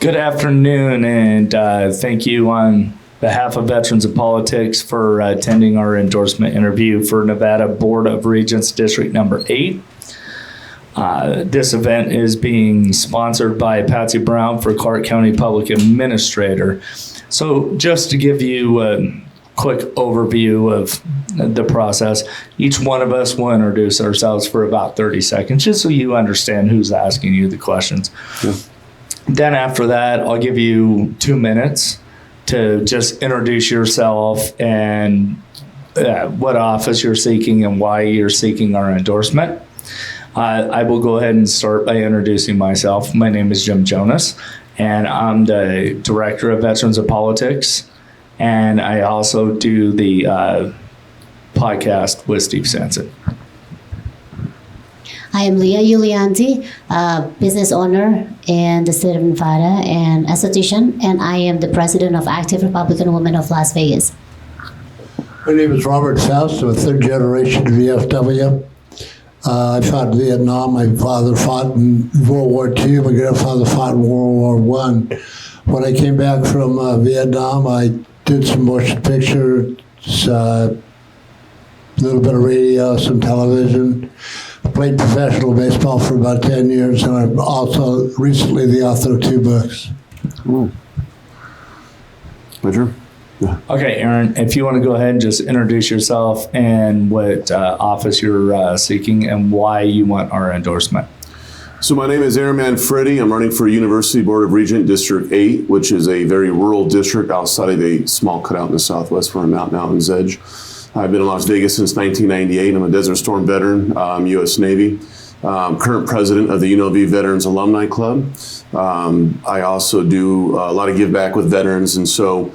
Good afternoon, and thank you on behalf of Veterans of Politics for attending our endorsement interview for Nevada Board of Regents District Number 8. This event is being sponsored by Patsy Brown for Clark County Public Administrator. So just to give you a quick overview of the process, each one of us will introduce ourselves for about 30 seconds, just so you understand who's asking you the questions. Yeah. Then after that, I'll give you 2 minutes to just introduce yourself and what office you're seeking and why you're seeking our endorsement. I will go ahead and start by introducing myself. My name is Jim Jonas, and I'm the Director of Veterans of Politics, and I also do the podcast with Steve Sanson. I am Leah Yulianti, business owner in the state of Nevada and esthetician, and I am the president of Active Republican Women of Las Vegas. My name is Robert Faust. I'm a third generation VFW. I fought in Vietnam. My father fought in World War II. My grandfather fought in World War I. When I came back from Vietnam, I did some motion pictures, a little bit of radio, some television. Played professional baseball for about 10 years, and I'm also recently the author of 2 books. Roger? Yeah. Okay, Aaron, if you want to go ahead and just introduce yourself and what office you're seeking and why you want our endorsement. So my name is Aaron MANFREDI. I'm running for University Board of Regent District 8, which is a very rural district outside of a small cutout in the southwest where I'm at Mountain's Edge. I've been in Las Vegas since 1998. I'm a Desert Storm veteran, U.S. Navy, current president of the UNLV Veterans Alumni Club. I also do a lot of give back with veterans, and so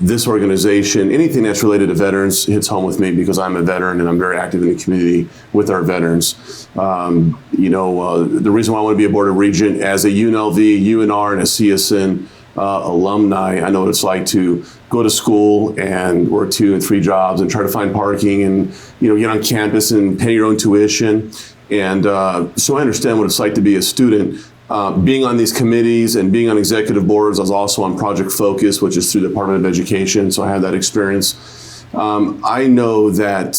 this organization, anything that's related to veterans hits home with me because I'm a veteran and I'm very active in the community with our veterans. The reason why I want to be a Board of Regent as a UNLV, UNR, and a CSN alumni, I know what it's like to go to school and work 2 and 3 jobs and try to find parking and get on campus and pay your own tuition. And so I understand what it's like to be a student. Being on these committees and being on executive boards, I was also on Project Focus, which is through the Department of Education, so I have that experience. I know that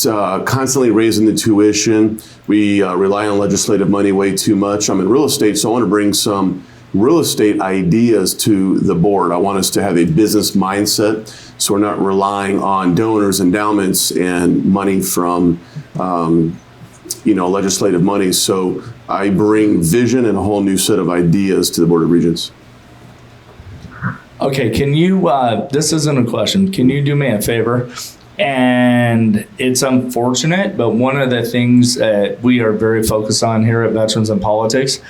constantly raising the tuition, we rely on legislative money way too much. I'm in real estate, so I want to bring some real estate ideas to the board. I want us to have a business mindset, so we're not relying on donors, endowments, and money from legislative money. So I bring vision and a whole new set of ideas to the Board of Regents. Okay, can you, this isn't a question, can you do me a favor? And it's unfortunate, but one of the things that we are very focused on here at Veterans in Politics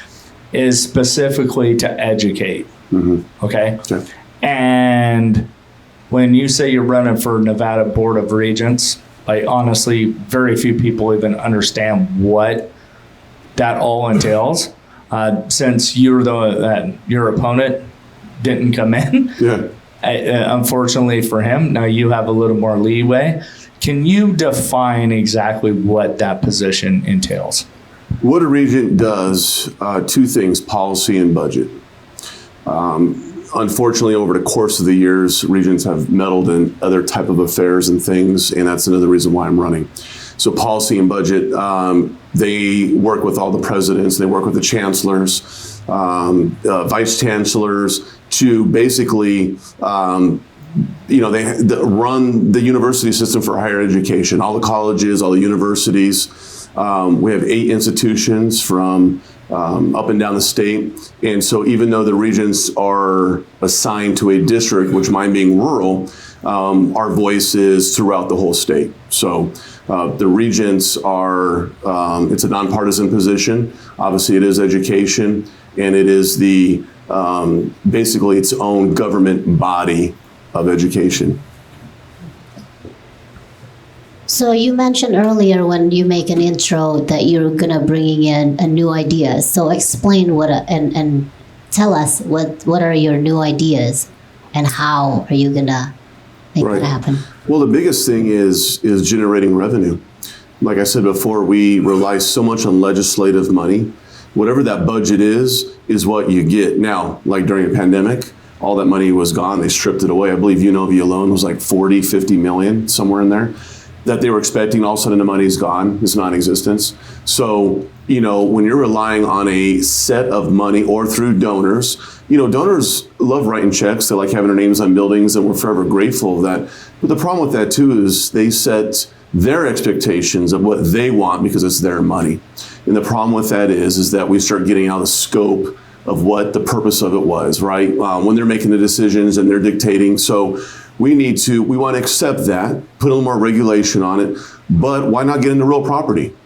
is specifically to educate, okay? And when you say you're running for Nevada Board of Regents, honestly, very few people even understand what that all entails. Since your opponent didn't come in, unfortunately for him, now you have a little more leeway. Can you define exactly what that position entails? What a regent does, 2 things, policy and budget. Unfortunately, over the course of the years, regents have meddled in other type of affairs and things, and that's another reason why I'm running. So policy and budget, they work with all the presidents, they work with the chancellors, vice chancellors to basically, they run the university system for higher education, all the colleges, all the universities. We have 8 institutions from up and down the state. And so even though the regents are assigned to a district, which mine being rural, our voice is throughout the whole state. So the regents are, it's a nonpartisan position. Obviously it is education, and it is the, basically its own government body of education. So you mentioned earlier when you make an intro that you're gonna bringing in a new ideas. So explain and tell us what are your new ideas and how are you gonna make that happen? Well, the biggest thing is generating revenue. Like I said before, we rely so much on legislative money whatever that budget is what you get. Now, like during a pandemic, all that money was gone. They stripped it away. I believe UNLV alone was like 40, 50 million, somewhere in there, that they were expecting. All of a sudden the money's gone. It's non-existence. So, when you're relying on a set of money or through donors, donors love writing checks. They like having their names on buildings, and we're forever grateful of that. But the problem with that too is they set their expectations of what they want because it's their money. And the problem with that is that we start getting out of the scope of what the purpose of it was, right? When they're making the decisions and they're dictating. So we want to accept that, put a little more regulation on it, but why not get into real property?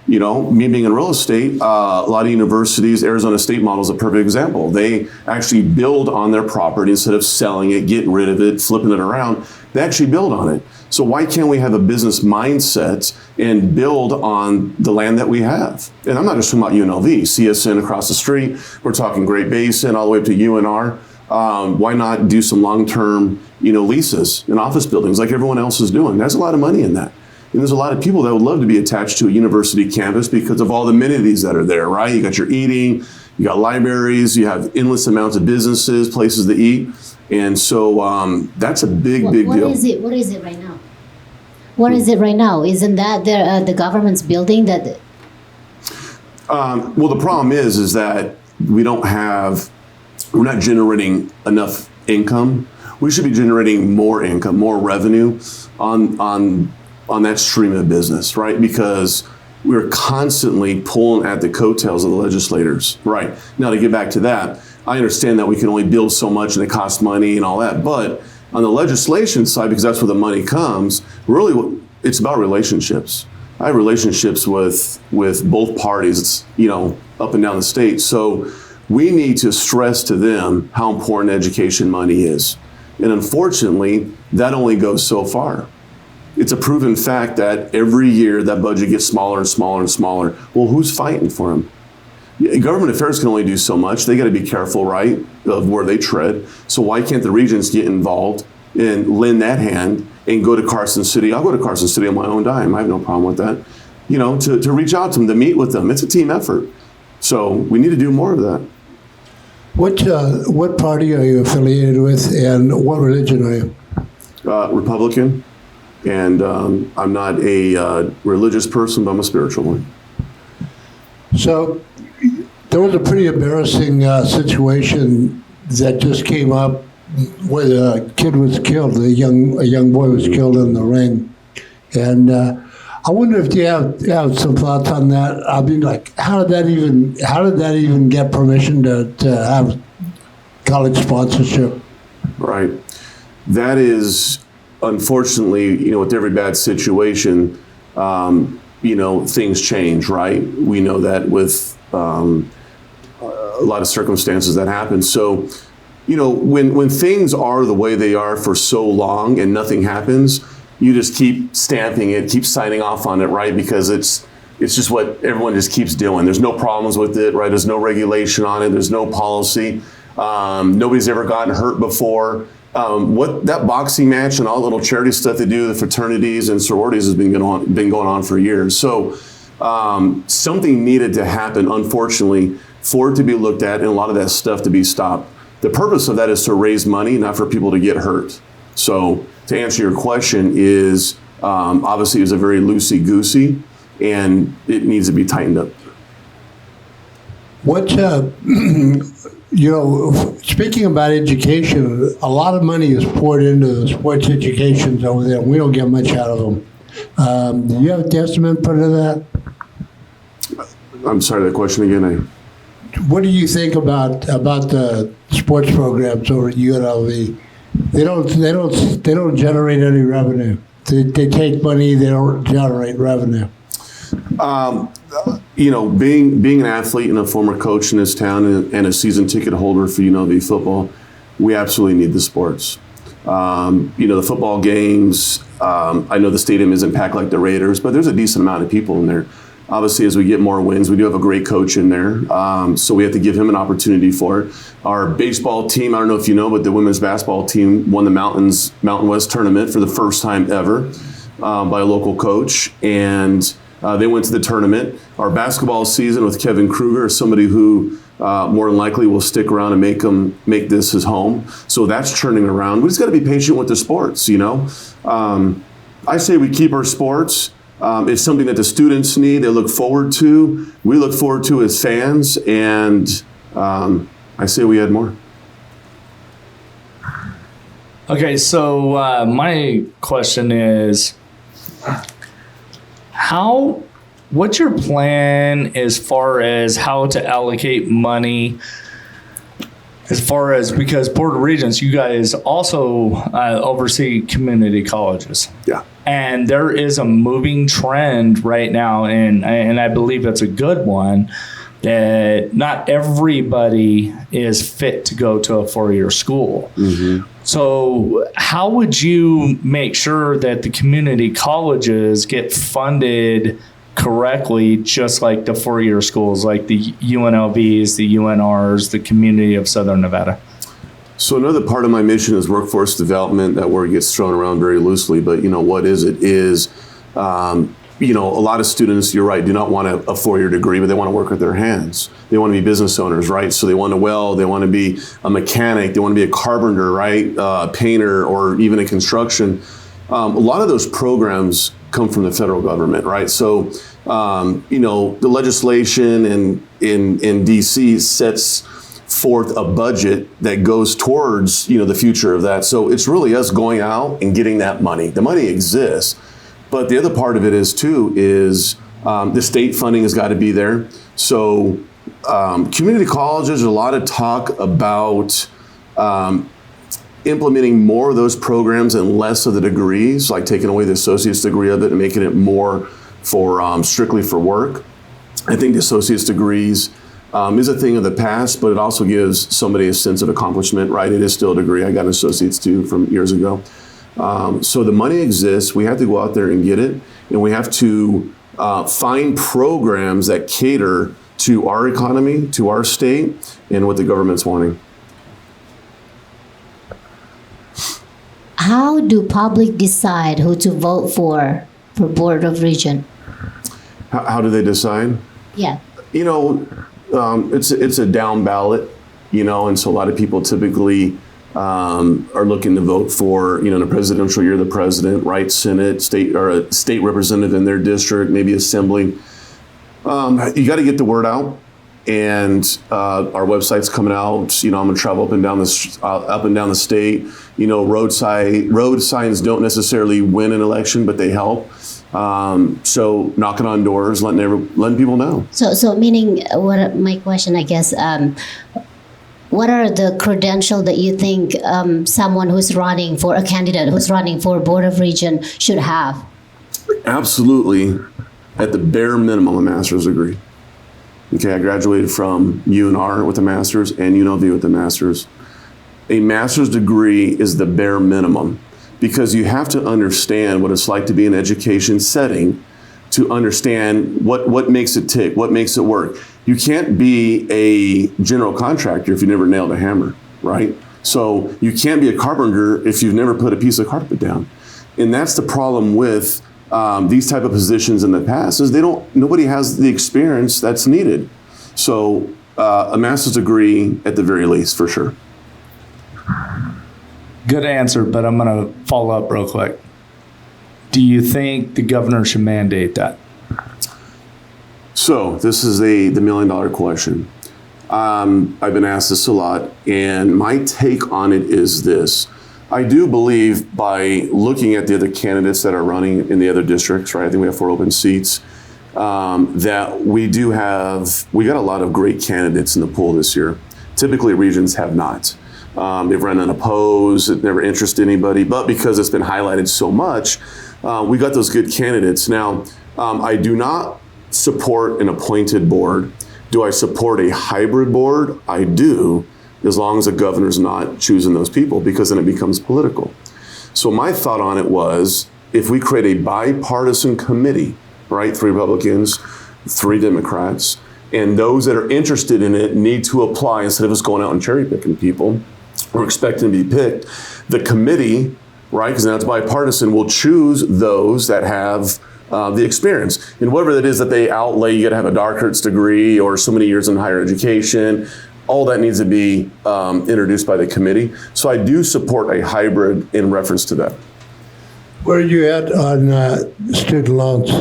Me being in real estate, a lot of universities, Arizona State model is a perfect example. They actually build on their property instead of selling it, getting rid of it, flipping it around. They actually build on it. So why can't we have a business mindset and build on the land that we have? And I'm not just talking about UNLV, CSN across the street. We're talking Great Basin all the way up to UNR. Why not do some long-term, leases in office buildings like everyone else is doing? There's a lot of money in that. And there's a lot of people that would love to be attached to a university campus because of all the amenities that are there, right? You got your eating, you got libraries, you have endless amounts of businesses, places to eat. And so that's a big deal. What is it right now? What is it right now? Isn't that the government's building that? Well, the problem is that we're not generating enough income. We should be generating more income, more revenue on that stream of business, right? Because we're constantly pulling at the coattails of the legislators, right? Now, to get back to that, I understand that we can only build so much and it costs money and all that, but on the legislation side, because that's where the money comes, really it's about relationships. I have relationships with both parties, up and down the state. So we need to stress to them how important education money is. And unfortunately, that only goes so far. It's a proven fact that every year that budget gets smaller and smaller and smaller. Well, who's fighting for them? Government affairs can only do so much. They got to be careful, right, of where they tread. So why can't the Regents get involved and lend that hand and go to Carson City? I'll go to Carson City on my own dime. I have no problem with that. To reach out to them, to meet with them. It's a team effort. So we need to do more of that. What party are you affiliated with, and what religion are you? Republican. And I'm not a religious person, but I'm a spiritual one. So there was a pretty embarrassing situation that just came up where a kid was killed. A young boy was killed in the ring, and I wonder if you have some thoughts on that. I mean, like, how did that even get permission to have college sponsorship? Right. That is. Unfortunately, with every bad situation, things change, right? We know that with a lot of circumstances that happen. So, when things are the way they are for so long and nothing happens, you just keep stamping it, keep signing off on it, right? Because it's just what everyone just keeps doing. There's no problems with it, right? There's no regulation on it. There's no policy. Nobody's ever gotten hurt before. What that boxing match and all the little charity stuff they do, the fraternities and sororities, has been going on for years. So something needed to happen, unfortunately, for it to be looked at and a lot of that stuff to be stopped. The purpose of that is to raise money, not for people to get hurt. So to answer your question is, obviously it's a very loosey-goosey and it needs to be tightened up. What, speaking about education, a lot of money is poured into the sports educations over there. We don't get much out of them. Do you have a testament put into that? I'm sorry, the question again. What do you think about the sports programs over at UNLV? They don't generate any revenue. They take money. They don't generate revenue. Being an athlete and a former coach in this town and a season ticket holder for UNLV football, we absolutely need the sports. The football games, I know the stadium isn't packed like the Raiders, but there's a decent amount of people in there. Obviously, as we get more wins, we do have a great coach in there, so we have to give him an opportunity for it. Our baseball team, I don't know if you know, but the women's basketball team won the Mountain West tournament for the first time ever by a local coach. And They went to the tournament. Our basketball season with Kevin Kruger is somebody who more than likely will stick around and make this his home. So that's churning around. We just got to be patient with the sports, you know. I say we keep our sports. It's something that the students need, they look forward to. We look forward to as fans, and I say we add more. Okay, so my question is, what's your plan as far as how to allocate money? As far as, because Board of Regents, you guys also oversee community colleges. Yeah. And there is a moving trend right now, and I believe it's a good one, that not everybody is fit to go to a four-year school. Mm-hmm. So how would you make sure that the community colleges get funded correctly, just like the four-year schools, like the UNLVs, the UNRs, the community of Southern Nevada? So another part of my mission is workforce development. That word gets thrown around very loosely, but you know, what is it? Is you know, a lot of students, you're right, do not want a four-year degree, but they want to work with their hands. They want to be business owners, right? So they want to weld, they want to be a mechanic, they want to be a carpenter, right? A painter, or even in construction. A lot of those programs come from the federal government, right? So, you know, the legislation in DC sets forth a budget that goes towards, you know, the future of that. So it's really us going out and getting that money. The money exists. But the other part of it is the state funding has got to be there. So community colleges, there's a lot of talk about implementing more of those programs and less of the degrees, like taking away the associate's degree of it and making it more for strictly for work. I think the associate's degrees is a thing of the past, but it also gives somebody a sense of accomplishment, right? It is still a degree. I got an associate's too from years ago. So the money exists. We have to go out there and get it, and we have to find programs that cater to our economy, to our state, and what the government's wanting. How do public decide who to vote for Board of Regents? How do they decide? Yeah. You know, it's a down ballot, you know, and so a lot of people typically are looking to vote for, you know, in a presidential year, the president, right, Senate, state, or a state representative in their district, maybe assembly. You got to get the word out, and our website's coming out. You know, I'm gonna travel up and down the state. You know, road signs don't necessarily win an election, but they help. So knocking on doors, letting people know. So meaning, what my question, I guess. What are the credentials that you think someone who's running for a candidate who's running for Board of Regents should have? Absolutely, at the bare minimum, a master's degree. Okay, I graduated from UNR with a master's and UNLV with a master's. A master's degree is the bare minimum, because you have to understand what it's like to be in an education setting, to understand what makes it tick, what makes it work. You can't be a general contractor if you never nailed a hammer, right? So you can't be a carpenter if you've never put a piece of carpet down. And that's the problem with these type of positions in the past, is nobody has the experience that's needed. So a master's degree at the very least, for sure. Good answer, but I'm going to follow up real quick. Do you think the governor should mandate that? So this is the $1 million question. I've been asked this a lot, and my take on it is this. I do believe, by looking at the other candidates that are running in the other districts, right? I think we have 4 open seats, that we got a lot of great candidates in the pool this year. Typically, Regents have not. They've run unopposed, it never interested anybody, but because it's been highlighted so much, we got those good candidates. Now, I do not support an appointed board. Do I support a hybrid board? I do, as long as the governor's not choosing those people, because then it becomes political. So my thought on it was, if we create a bipartisan committee, right, 3 Republicans, 3 Democrats, and those that are interested in it need to apply, instead of us going out and cherry picking people or expecting to be picked, the committee, right, because now it's bipartisan, will choose those that have the experience. And whatever it is that they outlay, you got to have a doctorate's degree or so many years in higher education. All that needs to be introduced by the committee. So I do support a hybrid in reference to that. Where are you at on student loans?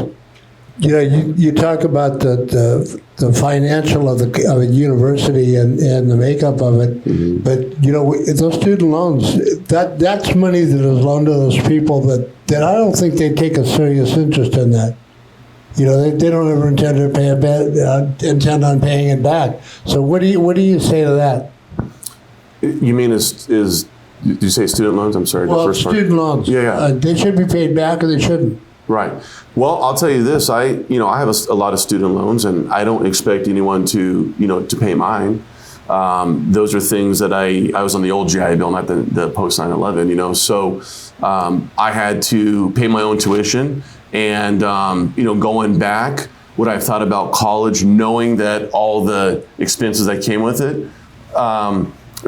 You know, you talk about the financial of a university and the makeup of it, but you know, those student loans, that's money that is loaned to those people that I don't think they take a serious interest in that. You know, they don't ever intend to intend on paying it back. So what do you say to that? You mean did you say student loans? I'm sorry. Well, the first student loans. Yeah. They should be paid back, or they shouldn't. Right. Well, I'll tell you this. I have a lot of student loans, and I don't expect anyone to pay mine. Those are things that I was on the old GI Bill, not the post 9/11. So I had to pay my own tuition, and going back, what I've thought about college, knowing that all the expenses that came with it,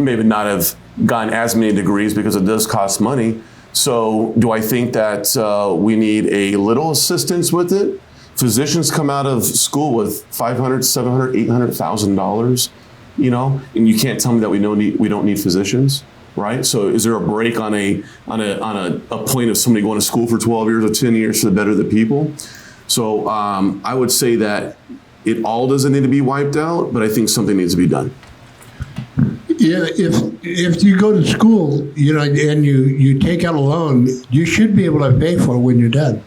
maybe not have gotten as many degrees because it does cost money. So do I think that we need a little assistance with it? Physicians come out of school with $500,000, $700,000, $800,000, and you can't tell me that we don't need physicians, right? So is there a break on a point of somebody going to school for 12 years or 10 years to better the people? So I would say that it all doesn't need to be wiped out, but I think something needs to be done. Yeah, if you go to school, and you take out a loan, you should be able to pay for it when you're done.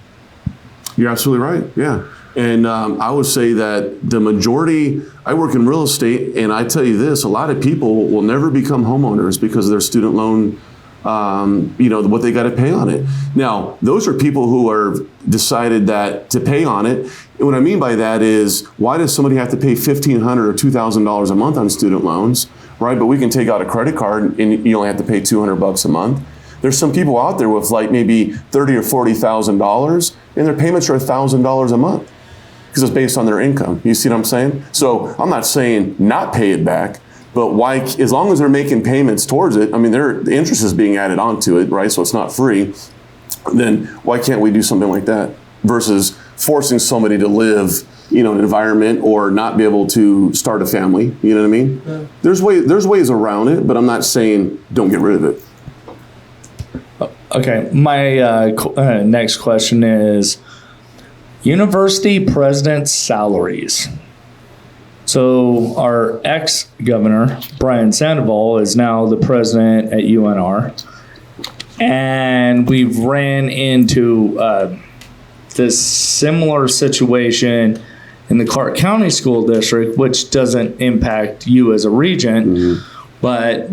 You're absolutely right. Yeah, and I would say that the majority. I work in real estate, and I tell you this: a lot of people will never become homeowners because of their student loan. What they got to pay on it. Now, those are people who are decided that to pay on it. And what I mean by that is, why does somebody have to pay $1,500 or $2,000 a month on student loans, right? But we can take out a credit card and you only have to pay $200 a month. There's some people out there with like maybe $30,000 or $40,000, and their payments are $1,000 a month because it's based on their income. You see what I'm saying? So I'm not saying not pay it back. But why, as long as they're making payments towards it, the interest is being added onto it, right? So it's not free. Then why can't we do something like that versus forcing somebody to live, in an environment or not be able to start a family? You know what I mean? Yeah. There's ways around it, but I'm not saying don't get rid of it. Okay, my next question is university presidents' salaries. So our ex-governor, Brian Sandoval, is now the president at UNR. And we've ran into this similar situation in the Clark County School District, which doesn't impact you as a regent. Mm-hmm. But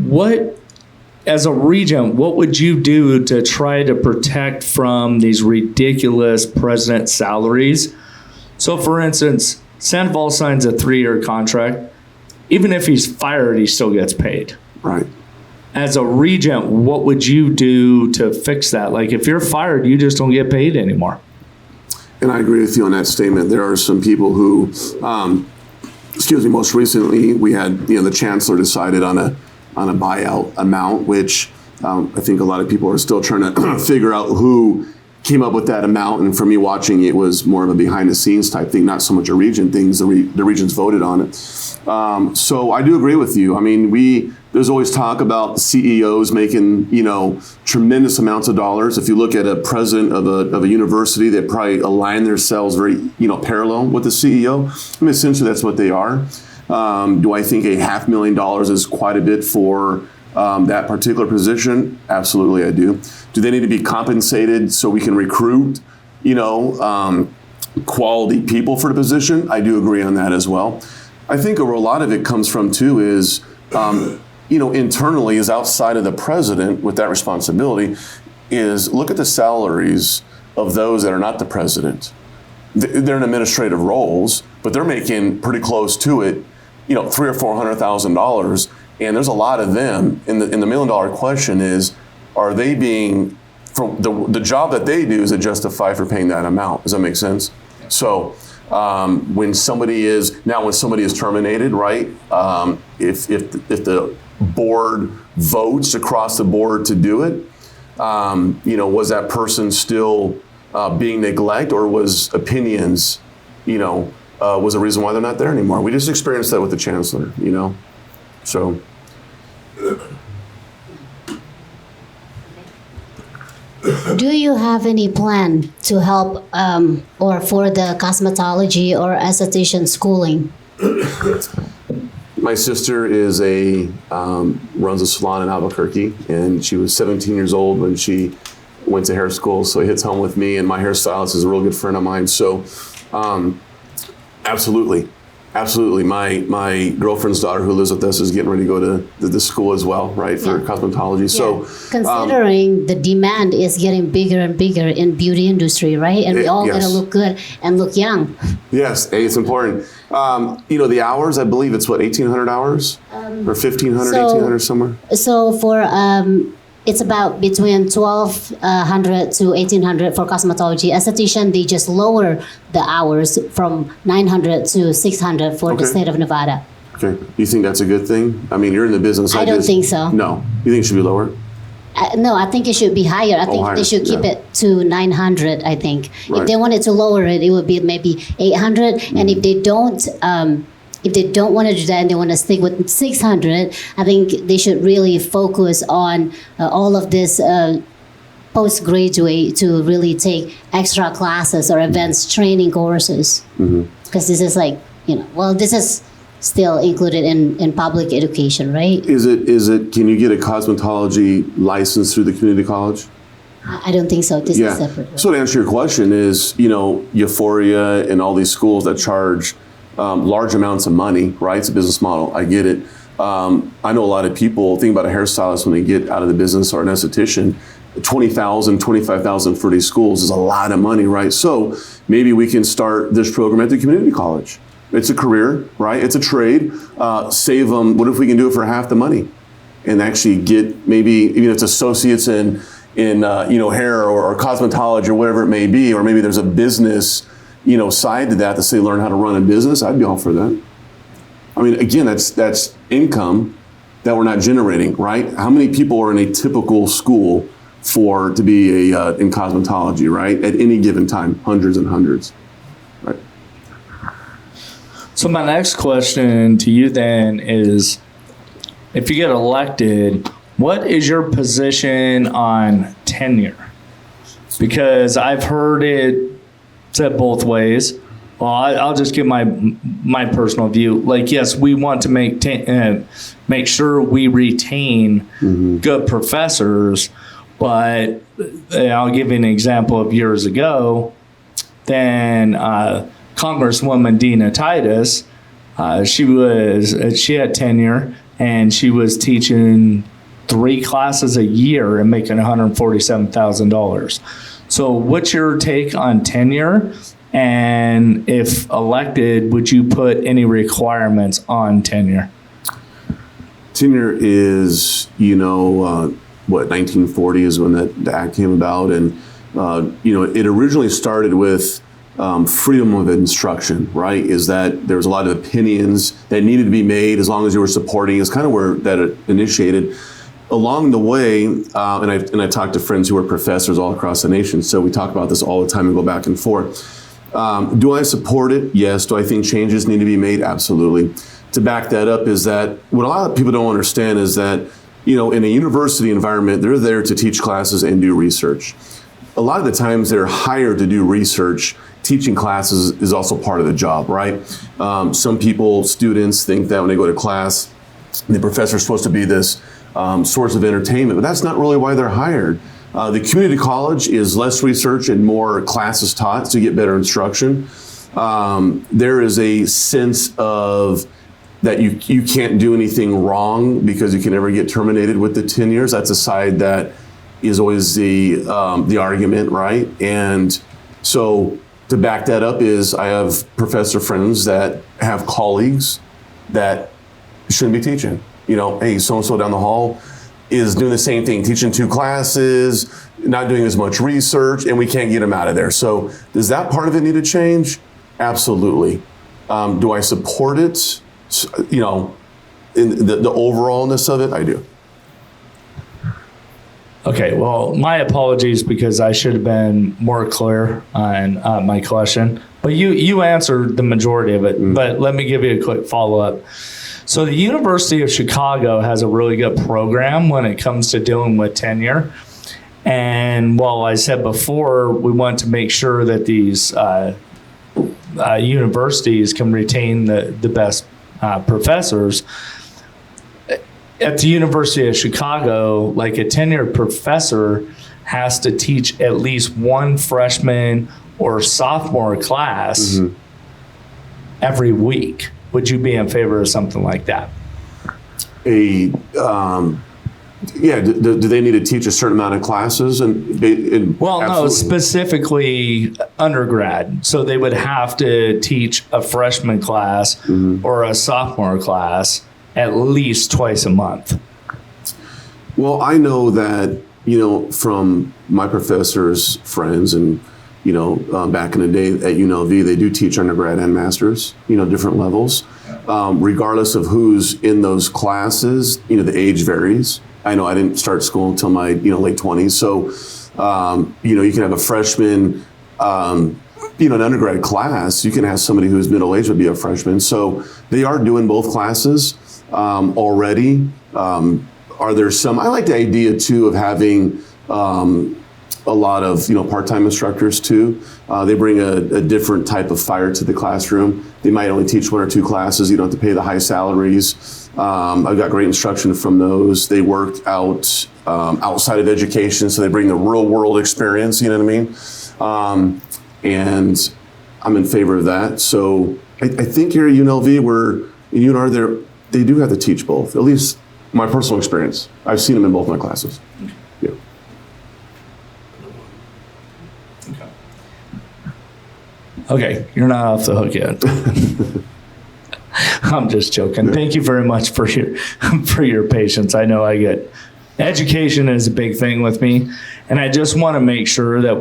as a regent, what would you do to try to protect from these ridiculous president salaries? So for instance, Sandoval signs a 3-year contract. Even if he's fired, he still gets paid. Right. As a regent, what would you do to fix that? Like if you're fired, you just don't get paid anymore. And I agree with you on that statement. There are some people who, most recently we had, the chancellor decided on a buyout amount, which I think a lot of people are still trying to figure out who came up with that amount, and for me watching it was more of a behind the scenes type thing, not so much a regent thing. The regents voted on it. So I do agree with you. There's always talk about CEOs making, tremendous amounts of dollars. If you look at a president of a university, they probably align themselves very, parallel with the CEO. Essentially that's what they are. Do I think $500,000 is quite a bit for that particular position? Absolutely, I do. Do they need to be compensated so we can recruit, quality people for the position? I do agree on that as well. I think a lot of it comes from too is, internally is outside of the president with that responsibility is look at the salaries of those that are not the president. They're in administrative roles, but they're making pretty close to it, $300,000 or $400,000. And there's a lot of them. And the $1 million question is, are they being, from the job that they do, is it justified for paying that amount? Does that make sense? So when somebody is terminated, right? If the board votes across the board to do it, was that person still being neglect, or was opinions, was the reason why they're not there anymore. We just experienced that with the chancellor, so. Do you have any plan to help or for the cosmetology or esthetician schooling? My sister runs a salon in Albuquerque, and she was 17 years old when she went to hair school, so it hits home with me, and my hairstylist is a real good friend of mine. So absolutely. My girlfriend's daughter who lives with us is getting ready to go to the school as well, right, for cosmetology. So considering the demand is getting bigger and bigger in beauty industry, right? And we all gotta look good and look young. Yes, it's important. The hours, I believe it's 1,800 hours or 1,500, 1,800 somewhere. So for it's about between 1,200 to 1,800 for cosmetology. Esthetician, they just lower the hours from 900 to 600 for the state of Nevada. Okay. You think that's a good thing? I mean, you're in the business. I don't think so. No. You think it should be lower? No, I think it should be higher. I think they should keep it to 900, I think. Right. If they wanted to lower it, it would be maybe 800. Mm-hmm. And if they don't want to do that and they want to stick with 600, I think they should really focus on all of this postgraduate to really take extra classes or advanced training courses. Because this is this is still included in public education, right? Is it, can you get a cosmetology license through the community college? I don't think so. This is separate. Right? So to answer your question is, Euphoria and all these schools that charge large amounts of money, right? It's a business model. I get it. I know a lot of people think about a hairstylist when they get out of the business, or an esthetician. $20,000, $25,000 for these schools is a lot of money, right? So maybe we can start this program at the community college. It's a career, right? It's a trade. Save them. What if we can do it for half the money, and actually get maybe even if it's associates in hair or cosmetology or whatever it may be, or maybe there's a business side to that to say learn how to run a business. I'd be all for that. I mean, again, that's income that we're not generating, right? How many people are in a typical school to be in cosmetology, right? At any given time, hundreds and hundreds, right? So my next question to you then is, if you get elected, what is your position on tenure? Because I've heard it said both ways. Well, I'll just give my personal view. Yes, we want to make sure we retain good professors, but I'll give you an example of years ago. Then Congresswoman Dina Titus, she had tenure, and she was teaching 3 classes a year and making $147,000. So what's your take on tenure? And if elected, would you put any requirements on tenure? Tenure is, 1940 is when the act came about. And, it originally started with freedom of instruction, right? Is that there was a lot of opinions that needed to be made as long as you were supporting. Is kind of where that initiated. Along the way, and I talked to friends who are professors all across the nation, so we talk about this all the time and go back and forth. Do I support it? Yes. Do I think changes need to be made? Absolutely. To back that up is that what a lot of people don't understand is that, in a university environment, they're there to teach classes and do research. A lot of the times they're hired to do research. Teaching classes is also part of the job, right? Some students think that when they go to class, the professor's supposed to be this source of entertainment, but that's not really why they're hired. The community college is less research and more classes taught to get better instruction. There is a sense of that you can't do anything wrong because you can never get terminated with the 10 years. That's a side that is always the argument, right? And so to back that up is I have professor friends that have colleagues that shouldn't be teaching. Hey, so-and-so down the hall is doing the same thing, teaching 2 classes, not doing as much research, and we can't get them out of there. So does that part of it need to change? Absolutely. Do I support it? In the overallness of it, I do. Okay, well, my apologies because I should have been more clear on my question. But you answered the majority of it, but let me give you a quick follow-up. So the University of Chicago has a really good program when it comes to dealing with tenure. And while I said before, we want to make sure that these universities can retain the best professors. At the University of Chicago, like a tenured professor has to teach at least one freshman or sophomore class every week. Would you be in favor of something like that? Yeah. Do they need to teach a certain amount of classes? Well, no, absolutely. specifically undergrad. So they would have to teach a freshman class or a sophomore class at least twice a month. Well, I know that, from my professors' friends and, back in the day at UNLV, they do teach undergrad and masters, different levels. Regardless of who's in those classes, the age varies. I know I didn't start school until my, late 20s. So, you can have a freshman, an undergrad class. You can have somebody who's middle-aged would be a freshman. So they are doing both classes already. Are there some? I like the idea too of having a lot of part-time instructors too. They bring a different type of fire to the classroom. They might only teach one or two classes. You don't have to pay the high salaries. I've got great instruction from those. They work out outside of education, so they bring the real world experience. You know what I mean? And I'm in favor of that. So I think here at UNLV, where in UNR, they do have to teach both. At least my personal experience. I've seen them in both my classes. Yeah. Okay, you're not off the hook yet. I'm just joking. Thank you very much for your patience. I know education is a big thing with me, and I just want to make sure that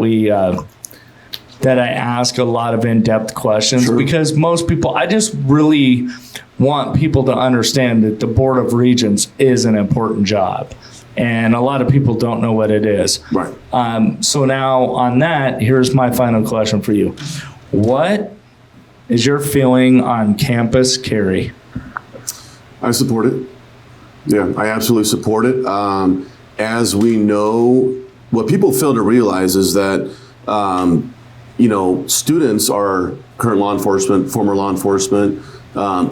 that I ask a lot of in-depth questions because most people, I just really want people to understand that the Board of Regents is an important job. And a lot of people don't know what it is. Right. So now on that, here's my final question for you. What is your feeling on campus carry? I support it. Yeah, I absolutely support it. As we know, what people fail to realize is that, students are current law enforcement, former law enforcement,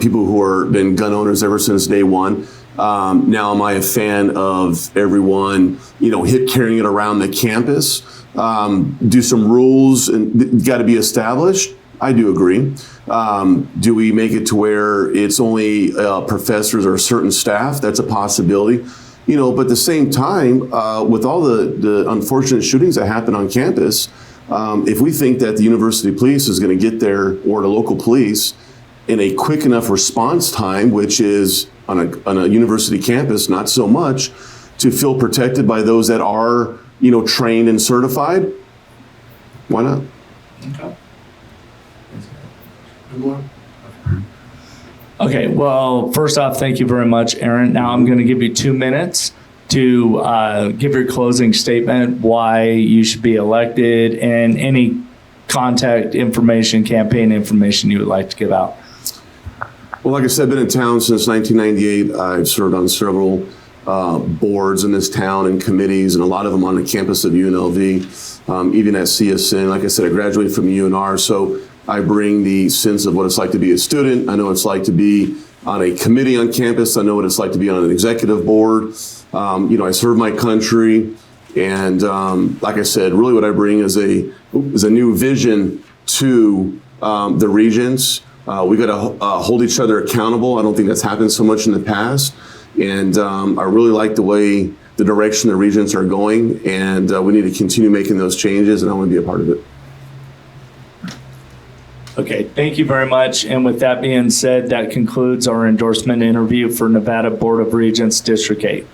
people who have been gun owners ever since day one. Now, am I a fan of everyone, hip carrying it around the campus? Do some rules and got to be established? I do agree. Do we make it to where it's only professors or certain staff? That's a possibility. But at the same time, with all the unfortunate shootings that happen on campus, if we think that the university police is going to get there, or the local police, in a quick enough response time, which is on a university campus, not so much, to feel protected by those that are, trained and certified, why not? Okay, well, first off, thank you very much, Aaron. Now I'm going to give you 2 minutes to give your closing statement, why you should be elected, and any contact information, campaign information you would like to give out. Well, like I said, I've been in town since 1998. I've served on several boards in this town and committees, and a lot of them on the campus of UNLV, even at CSN. Like I said, I graduated from UNR, so I bring the sense of what it's like to be a student. I know what it's like to be on a committee on campus. I know what it's like to be on an executive board. I serve my country, and like I said, really what I bring is a new vision to the Regents. We got to hold each other accountable. I don't think that's happened so much in the past, and I really like the direction the Regents are going, and we need to continue making those changes, and I want to be a part of it. Okay, thank you very much. And with that being said, that concludes our endorsement interview for Nevada Board of Regents District 8.